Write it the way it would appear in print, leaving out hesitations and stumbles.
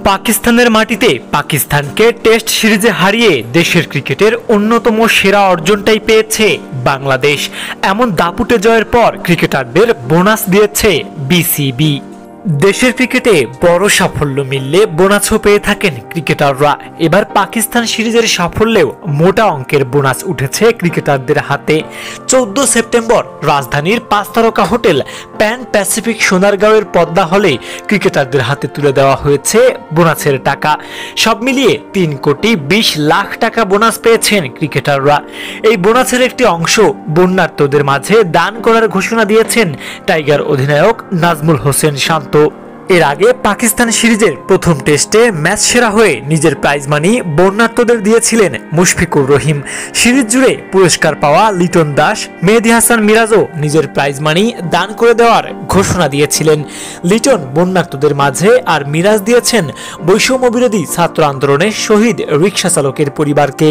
পাকিস্তানের মাটিতে পাকিস্তানকে টেস্ট সিরিজে হারিয়ে দেশের ক্রিকেটের অন্যতম সেরা অর্জনটাই পেয়েছে বাংলাদেশ। এমন দাপুটে জয়ের পর ক্রিকেটারদের বোনাস দিয়েছে বিসিবি। দেশের ক্রিকেটে বড় সাফল্য মিললে বোনাসও পেয়ে থাকেন ক্রিকেটাররা। এবার পাকিস্তান সিরিজের সাফল্যেও মোটা অঙ্কের বোনাস উঠেছে ক্রিকেটারদের হাতে। 14 সেপ্টেম্বর রাজধানীর 5 তারকা হোটেল প্যান প্যাসিফিক সোনারগাঁওয়ের পদ্মা হলে ক্রিকেটারদের হাতে তুলে দেওয়া হয়েছে বোনাসের টাকা। সব মিলিয়ে 3 কোটি 20 লাখ টাকা বোনাস পেয়েছেন ক্রিকেটাররা। এই বোনাসের একটি অংশ বন্যার্তদের মাঝে দান করার ঘোষণা দিয়েছেন টাইগার অধিনায়ক নাজমুল হোসেন শান্ত। এর আগে পাকিস্তান সিরিজের প্রথম টেস্টে ম্যাচ সেরা হয়ে নিজের প্রাইজ মানি বন্যার্তদের দিয়েছিলেন মুশফিকুর রহিম। সিরিজ জুড়ে পুরস্কার পাওয়া লিটন দাস, মেহেদী হাসান মিরাজও নিজের প্রাইজ মানি দান করে দেওয়ার ঘোষণা দিয়েছিলেন। লিটন বন্যার্তদের মাঝে আর মিরাজ দিয়েছেন বৈষম্য বিরোধী ছাত্র আন্দোলনের শহীদ রিকশা চালকের পরিবারকে।